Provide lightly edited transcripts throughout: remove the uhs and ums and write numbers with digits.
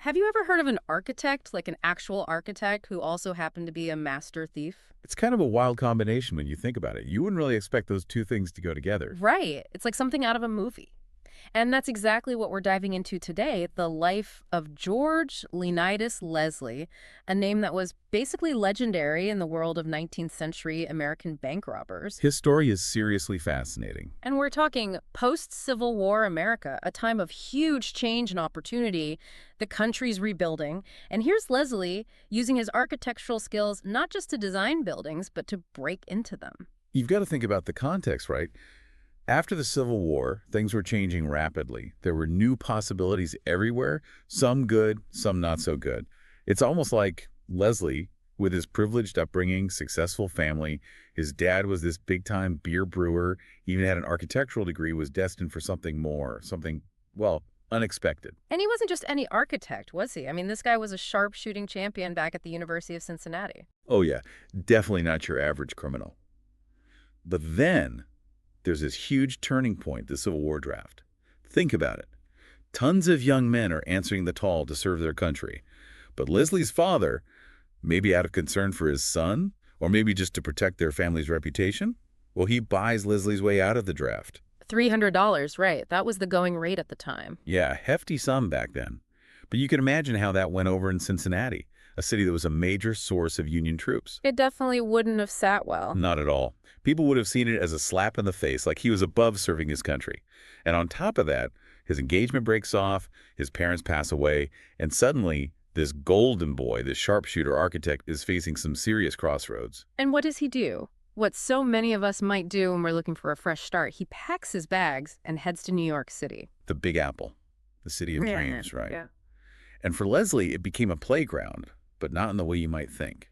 Have you ever heard of an architect, like an actual architect, who also happened to be a master thief? It's kind of a wild combination when you think about it. You wouldn't really expect those two things to go together. Right. It's like something out of a movie. And that's exactly what we're diving into today, the life of George Leonidas Leslie, a name that was basically legendary in the world of 19th century American bank robbers. His story is seriously fascinating. And we're talking post-Civil War America, a time of huge change and opportunity, the country's rebuilding. And here's Leslie using his architectural skills not just to design buildings, but to break into them. You've got to think about the context, right? After the Civil War, things were changing rapidly. There were new possibilities everywhere, some good, some not so good. It's almost like Leslie, with his privileged upbringing, successful family, his dad was this big-time beer brewer, even had an architectural degree, was destined for something more, something, well, unexpected. And he wasn't just any architect, was he? I mean, this guy was a sharpshooting champion back at the University of Cincinnati. Oh yeah, definitely not your average criminal. But then there's this huge turning point, the Civil War draft. Think about it. Tons of young men are answering the call to serve their country. But Leslie's father, maybe out of concern for his son, or maybe just to protect their family's reputation, well, he buys Leslie's way out of the draft. $300, right. That was the going rate at the time. Yeah, hefty sum back then. But you can imagine how that went over in Cincinnati, a city that was a major source of Union troops. It definitely wouldn't have sat well. Not at all. People would have seen it as a slap in the face, like he was above serving his country. And on top of that, his engagement breaks off, his parents pass away, and suddenly this golden boy, this sharpshooter architect, is facing some serious crossroads. And what does he do? What so many of us might do when we're looking for a fresh start. He packs his bags and heads to New York City. The Big Apple, the city of dreams, right? Yeah. And for Leslie, it became a playground, but not in the way you might think.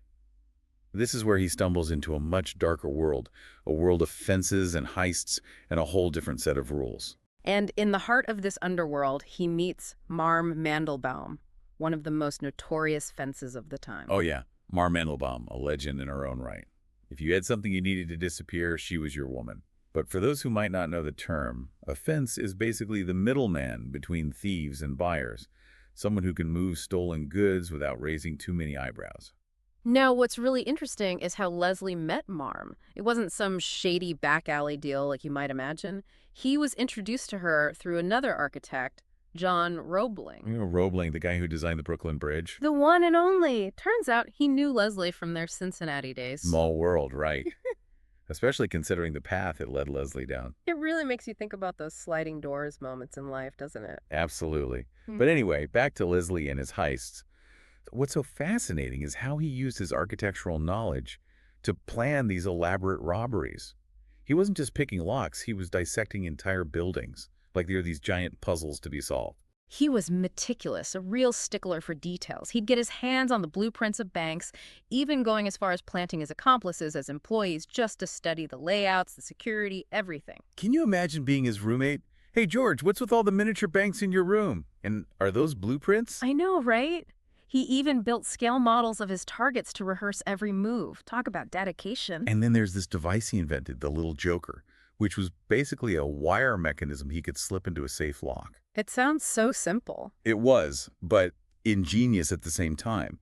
This is where he stumbles into a much darker world, a world of fences and heists and a whole different set of rules. And in the heart of this underworld, he meets Marm Mandelbaum, one of the most notorious fences of the time. Oh yeah, Mar Mandelbaum, a legend in her own right. If you had something you needed to disappear, she was your woman. But for those who might not know the term, a fence is basically the middleman between thieves and buyers, someone who can move stolen goods without raising too many eyebrows. Now, what's really interesting is how Leslie met Marm. It wasn't some shady back alley deal like you might imagine. He was introduced to her through another architect, John Roebling. You know, Roebling, the guy who designed the Brooklyn Bridge. The one and only. Turns out he knew Leslie from their Cincinnati days. Small world, right? Especially considering the path it led Leslie down. It really makes you think about those sliding doors moments in life, doesn't it? Absolutely. But anyway, back to Leslie and his heists. What's so fascinating is how he used his architectural knowledge to plan these elaborate robberies. He wasn't just picking locks, he was dissecting entire buildings, like they were these giant puzzles to be solved. He was meticulous, a real stickler for details. He'd get his hands on the blueprints of banks, even going as far as planting his accomplices as employees just to study the layouts, the security, everything. Can you imagine being his roommate? Hey, George, what's with all the miniature banks in your room? And are those blueprints? I know, right? He even built scale models of his targets to rehearse every move. Talk about dedication. And then there's this device he invented, the little joker, which was basically a wire mechanism he could slip into a safe lock. It sounds so simple. It was, but ingenious at the same time.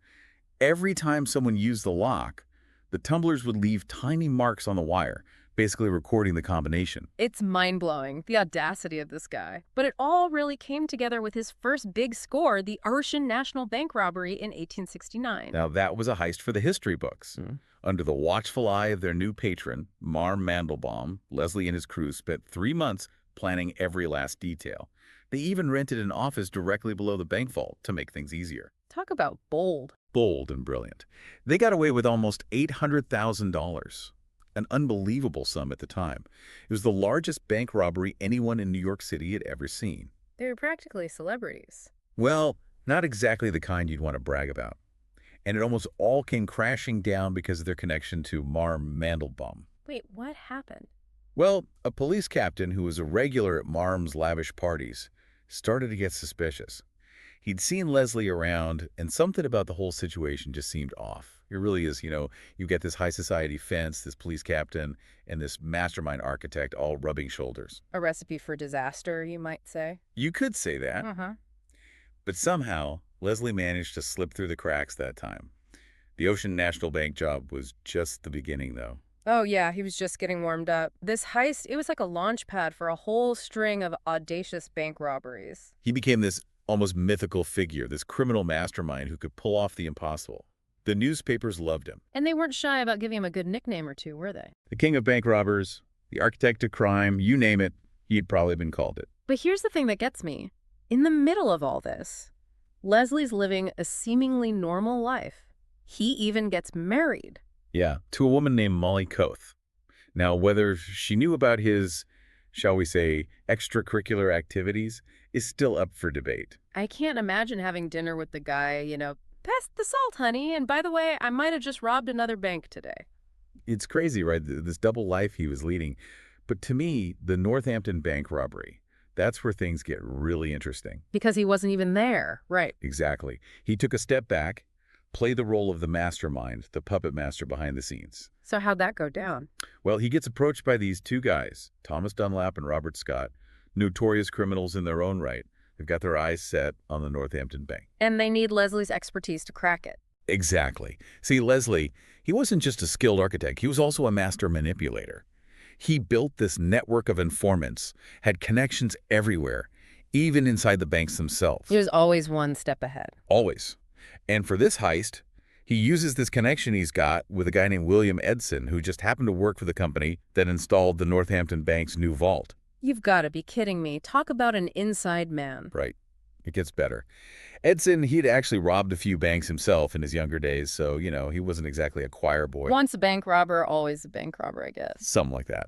Every time someone used the lock, the tumblers would leave tiny marks on the wire, basically recording the combination. It's mind-blowing, the audacity of this guy. But it all really came together with his first big score, the Urshan National Bank robbery in 1869. Now, that was a heist for the history books. Under the watchful eye of their new patron, Marm Mandelbaum, Leslie and his crew spent 3 months planning every last detail. They even rented an office directly below the bank vault to make things easier. Talk about bold. Bold and brilliant. They got away with almost $800,000. An unbelievable sum at the time. It was the largest bank robbery anyone in New York City had ever seen. They were practically celebrities. Well, not exactly the kind you'd want to brag about. And it almost all came crashing down because of their connection to Marm Mandelbaum. Wait, what happened? Well, a police captain who was a regular at Marm's lavish parties started to get suspicious. He'd seen Leslie around, and something about the whole situation just seemed off. It really is, you get this high society fence, this police captain, and this mastermind architect all rubbing shoulders. A recipe for disaster, you might say. You could say that. But somehow, Leslie managed to slip through the cracks that time. The Ocean National Bank job was just the beginning, though. Oh, yeah, he was just getting warmed up. This heist, it was like a launch pad for a whole string of audacious bank robberies. He became this almost mythical figure, this criminal mastermind who could pull off the impossible. The newspapers loved him. And they weren't shy about giving him a good nickname or two, were they? The king of bank robbers, the architect of crime, you name it, he'd probably been called it. But here's the thing that gets me. In the middle of all this, Leslie's living a seemingly normal life. He even gets married. Yeah, to a woman named Molly Koth. Now, whether she knew about his, shall we say, extracurricular activities is still up for debate. I can't imagine having dinner with the guy, pass the salt, honey, and by the way, I might have just robbed another bank today. It's crazy, right? This double life he was leading. But to me, the Northampton bank robbery, that's where things get really interesting. Because he wasn't even there, right? Exactly. He took a step back, played the role of the mastermind, the puppet master behind the scenes. So how'd that go down? Well, he gets approached by these two guys, Thomas Dunlap and Robert Scott, notorious criminals in their own right. They've got their eyes set on the Northampton Bank. And they need Leslie's expertise to crack it. Exactly. See, Leslie, he wasn't just a skilled architect. He was also a master manipulator. He built this network of informants, had connections everywhere, even inside the banks themselves. He was always one step ahead. Always. And for this heist, he uses this connection he's got with a guy named William Edson, who just happened to work for the company that installed the Northampton Bank's new vault. You've got to be kidding me. Talk about an inside man. Right. It gets better. Edson, he'd actually robbed a few banks himself in his younger days, so, he wasn't exactly a choir boy. Once a bank robber, always a bank robber, I guess. Something like that.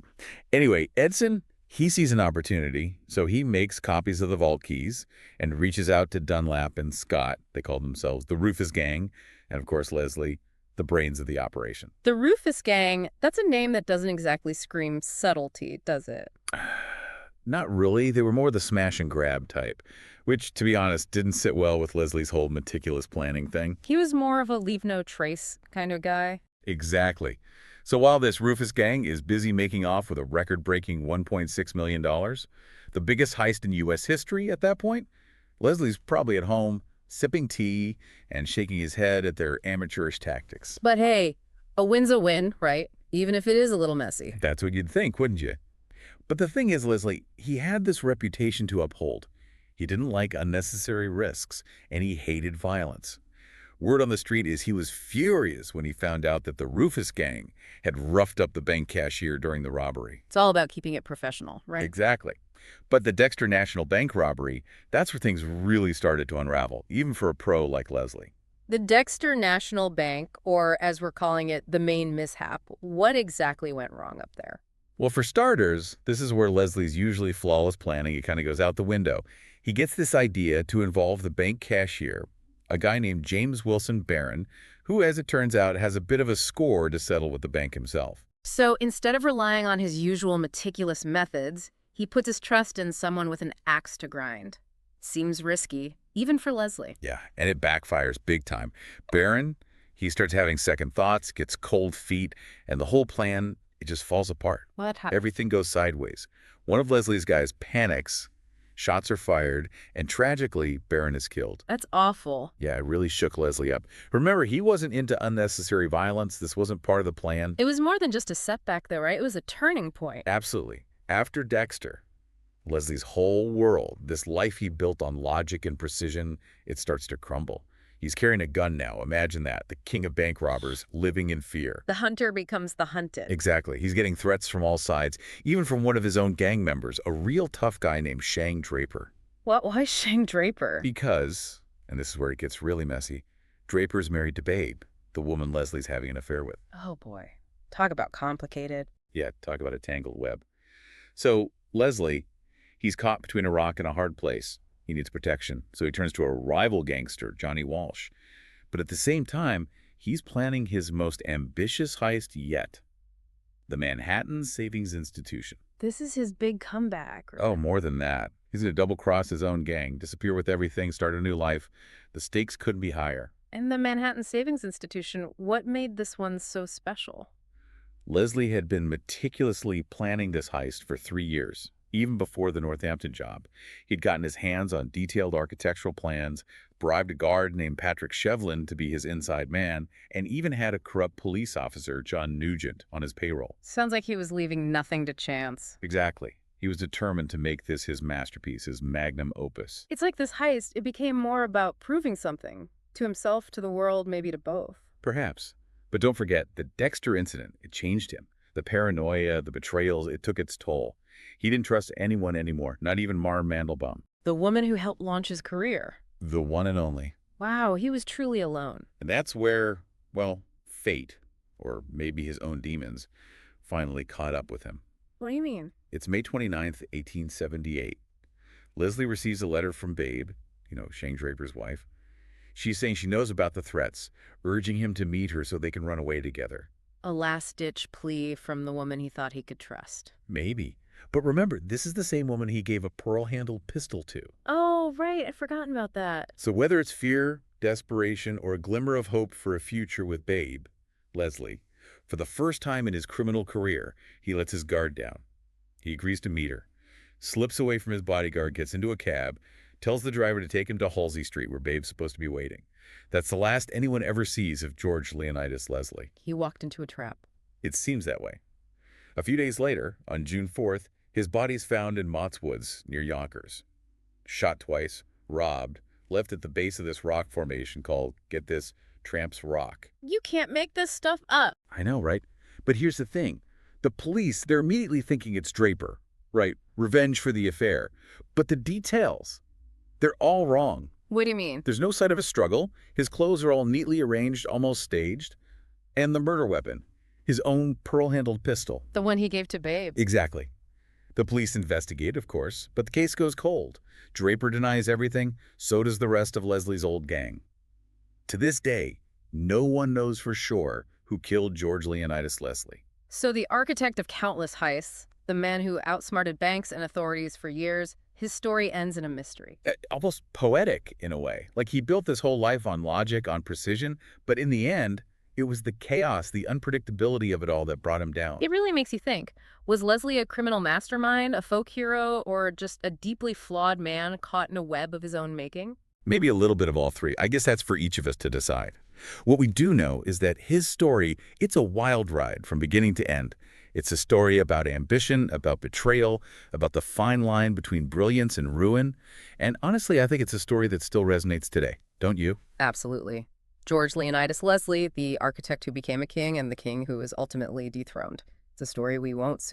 Anyway, Edson, he sees an opportunity, so he makes copies of the vault keys and reaches out to Dunlap and Scott. They call themselves the Rufus Gang, and of course Leslie, the brains of the operation. The Rufus Gang, that's a name that doesn't exactly scream subtlety, does it? Not really. They were more the smash and grab type, which, to be honest, didn't sit well with Leslie's whole meticulous planning thing. He was more of a leave no trace kind of guy. Exactly. So while this Rufus Gang is busy making off with a record-breaking $1.6 million, the biggest heist in U.S. history at that point, Leslie's probably at home, sipping tea and shaking his head at their amateurish tactics. But hey, a win's a win, right? Even if it is a little messy. That's what you'd think, wouldn't you? But the thing is, Leslie, he had this reputation to uphold. He didn't like unnecessary risks, and he hated violence. Word on the street is he was furious when he found out that the Rufus Gang had roughed up the bank cashier during the robbery. It's all about keeping it professional, right? Exactly. But the Dexter National Bank robbery, that's where things really started to unravel, even for a pro like Leslie. The Dexter National Bank, or as we're calling it, the main mishap, what exactly went wrong up there? Well, for starters, this is where Leslie's usually flawless planning, it kind of goes out the window. He gets this idea to involve the bank cashier, a guy named James Wilson Barron, who, as it turns out, has a bit of a score to settle with the bank himself. So instead of relying on his usual meticulous methods, he puts his trust in someone with an axe to grind. Seems risky, even for Leslie. Yeah, and it backfires big time. Barron, he starts having second thoughts, gets cold feet, and the whole plan, it just falls apart. What happened? Everything goes sideways. One of Leslie's guys panics, shots are fired, and tragically, Barron is killed. That's awful. Yeah, it really shook Leslie up. Remember, he wasn't into unnecessary violence. This wasn't part of the plan. It was more than just a setback, though, right? It was a turning point. Absolutely. After Dexter, Leslie's whole world, this life he built on logic and precision, it starts to crumble. He's carrying a gun now. Imagine that. The king of bank robbers living in fear. The hunter becomes the hunted. Exactly. He's getting threats from all sides, even from one of his own gang members, a real tough guy named Shang Draper. What? Why Shang Draper? Because, and this is where it gets really messy, Draper's married to Babe, the woman Leslie's having an affair with. Oh, boy. Talk about complicated. Yeah, talk about a tangled web. So, Leslie, he's caught between a rock and a hard place. He needs protection, so he turns to a rival gangster, Johnny Walsh. But at the same time, he's planning his most ambitious heist yet, the Manhattan Savings Institution. This is his big comeback. Right? Oh, more than that. He's going to double-cross his own gang, disappear with everything, start a new life. The stakes couldn't be higher. And the Manhattan Savings Institution, what made this one so special? Leslie had been meticulously planning this heist for 3 years. even before the Northampton job. He'd gotten his hands on detailed architectural plans, bribed a guard named Patrick Shevlin to be his inside man, and even had a corrupt police officer, John Nugent, on his payroll. Sounds like he was leaving nothing to chance. Exactly. He was determined to make this his masterpiece, his magnum opus. It's like this heist, it became more about proving something. To himself, to the world, maybe to both. Perhaps. But don't forget, the Dexter incident, it changed him. The paranoia, the betrayals, it took its toll. He didn't trust anyone anymore, not even Maren Mandelbaum. The woman who helped launch his career. The one and only. Wow, he was truly alone. And that's where, well, fate, or maybe his own demons, finally caught up with him. What do you mean? It's May 29th, 1878. Leslie receives a letter from Babe, Shane Draper's wife. She's saying she knows about the threats, urging him to meet her so they can run away together. A last-ditch plea from the woman he thought he could trust. Maybe. But remember, this is the same woman he gave a pearl-handled pistol to. Oh, right. I'd forgotten about that. So whether it's fear, desperation, or a glimmer of hope for a future with Babe, Leslie, for the first time in his criminal career, he lets his guard down. He agrees to meet her, slips away from his bodyguard, gets into a cab, tells the driver to take him to Halsey Street where Babe's supposed to be waiting. That's the last anyone ever sees of George Leonidas Leslie. He walked into a trap. It seems that way. A few days later, on June 4th, his body is found in Mott's Woods near Yonkers. Shot twice, robbed, left at the base of this rock formation called, get this, Tramp's Rock. You can't make this stuff up. I know, right? But here's the thing. The police, they're immediately thinking it's Draper, right? Revenge for the affair. But the details, they're all wrong. What do you mean? There's no sign of a struggle. His clothes are all neatly arranged, almost staged. And the murder weapon, his own pearl-handled pistol. The one he gave to Babe. Exactly. The police investigate, of course, but the case goes cold. Draper denies everything, so does the rest of Leslie's old gang. To this day, no one knows for sure who killed George Leonidas Leslie. So the architect of countless heists, the man who outsmarted banks and authorities for years, his story ends in a mystery. Almost poetic, in a way. Like he built this whole life on logic, on precision, but in the end, it was the chaos, the unpredictability of it all that brought him down. It really makes you think. Was Leslie a criminal mastermind, a folk hero, or just a deeply flawed man caught in a web of his own making? Maybe a little bit of all three. I guess that's for each of us to decide. What we do know is that his story, it's a wild ride from beginning to end. It's a story about ambition, about betrayal, about the fine line between brilliance and ruin. And honestly, I think it's a story that still resonates today. Don't you? Absolutely. George Leonidas Leslie, the architect who became a king and the king who was ultimately dethroned. It's a story we won't soon